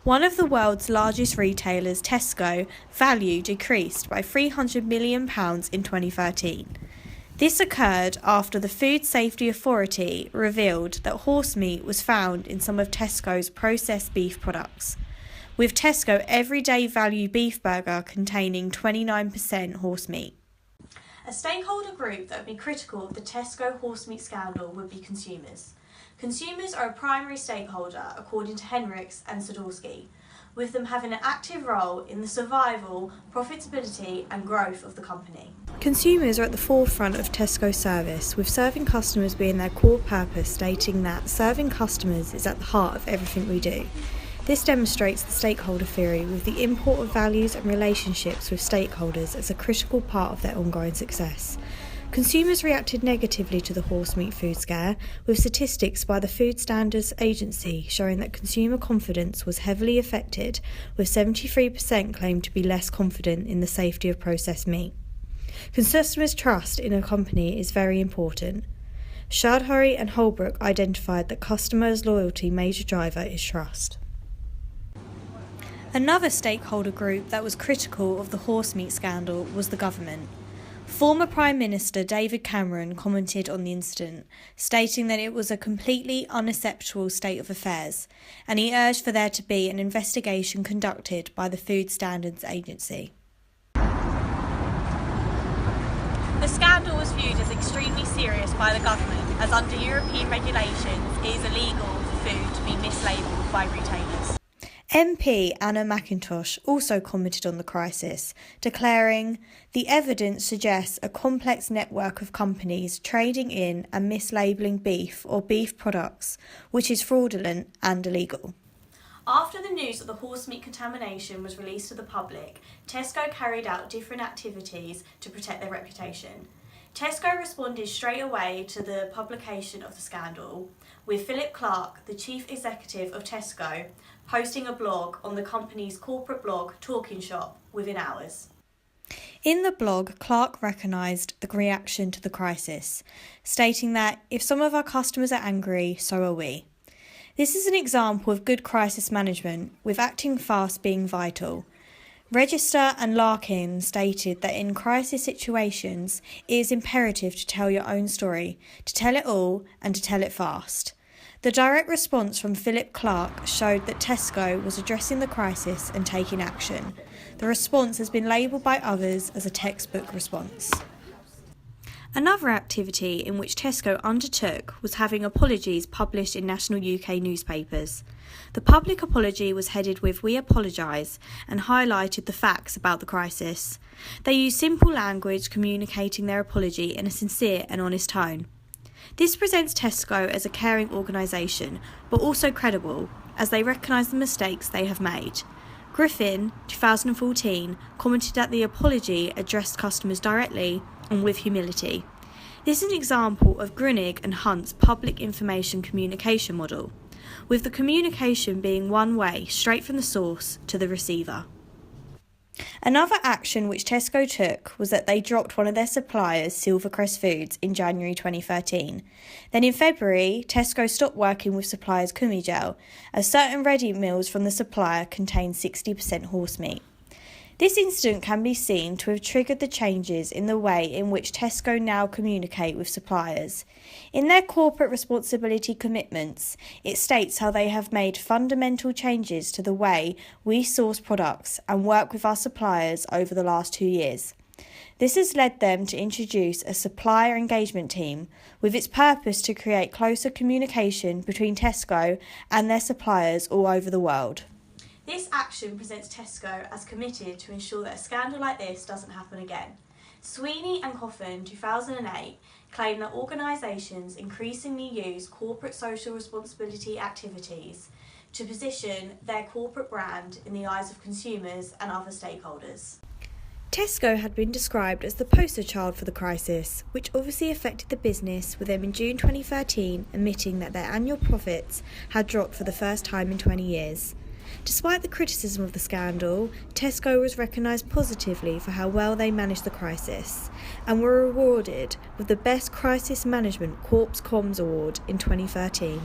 One of the world's largest retailers, Tesco, value decreased by £300 million in 2013. This occurred after the Food Safety Authority revealed that horsemeat was found in some of Tesco's processed beef products, with Tesco Everyday Value Beef Burger containing 29% horsemeat. A stakeholder group that would be critical of the Tesco horsemeat scandal would be consumers. Consumers are a primary stakeholder, according to Henricks and Sadowski, with them having an active role in the survival, profitability and growth of the company. Consumers are at the forefront of Tesco's service, with serving customers being their core purpose, stating that serving customers is at the heart of everything we do. This demonstrates the stakeholder theory, with the import of values and relationships with stakeholders as a critical part of their ongoing success. Consumers reacted negatively to the horsemeat food scare, with statistics by the Food Standards Agency showing that consumer confidence was heavily affected, with 73% claimed to be less confident in the safety of processed meat. Customers' trust in a company is very important. Shardhuri and Holbrook identified that customers' loyalty major driver is trust. Another stakeholder group that was critical of the horsemeat scandal was the government. Former Prime Minister David Cameron commented on the incident, stating that it was a completely unacceptable state of affairs, and he urged for there to be an investigation conducted by the Food Standards Agency. The scandal was viewed as extremely serious by the government, as under European regulations it is illegal for food to be mislabelled by retailers. MP Anna McIntosh also commented on the crisis, declaring, "The evidence suggests a complex network of companies trading in and mislabelling beef or beef products, which is fraudulent and illegal." After the news of the horsemeat contamination was released to the public, Tesco carried out different activities to protect their reputation. Tesco responded straight away to the publication of the scandal, with Philip Clark, the chief executive of Tesco, posting a blog on the company's corporate blog, Talking Shop, within hours. In the blog, Clark recognised the reaction to the crisis, stating that if some of our customers are angry, so are we. This is an example of good crisis management, with acting fast being vital. Register and Larkin stated that in crisis situations, it is imperative to tell your own story, to tell it all and to tell it fast. The direct response from Philip Clark showed that Tesco was addressing the crisis and taking action. The response has been labelled by others as a textbook response. Another activity in which Tesco undertook was having apologies published in national UK newspapers. The public apology was headed with "We apologise" and highlighted the facts about the crisis. They used simple language communicating their apology in a sincere and honest tone. This presents Tesco as a caring organisation, but also credible, as they recognise the mistakes they have made. Griffin, 2014, commented that the apology addressed customers directly and with humility. This is an example of Grunig and Hunt's public information communication model, with the communication being one way, straight from the source to the receiver. Another action which Tesco took was that they dropped one of their suppliers, Silvercrest Foods, in January 2013. Then in February, Tesco stopped working with suppliers Kumigel, as certain ready meals from the supplier contained 60% horsemeat. This incident can be seen to have triggered the changes in the way in which Tesco now communicate with suppliers. In their corporate responsibility commitments, it states how they have made fundamental changes to the way we source products and work with our suppliers over the last 2 years. This has led them to introduce a supplier engagement team, with its purpose to create closer communication between Tesco and their suppliers all over the world. This action presents Tesco as committed to ensure that a scandal like this doesn't happen again. Sweeney and Coffin, 2008, claim that organisations increasingly use corporate social responsibility activities to position their corporate brand in the eyes of consumers and other stakeholders. Tesco had been described as the poster child for the crisis, which obviously affected the business, with them in June 2013 admitting that their annual profits had dropped for the first time in 20 years. Despite the criticism of the scandal, Tesco was recognised positively for how well they managed the crisis, and were rewarded with the Best Crisis Management Corps Comms Award in 2013.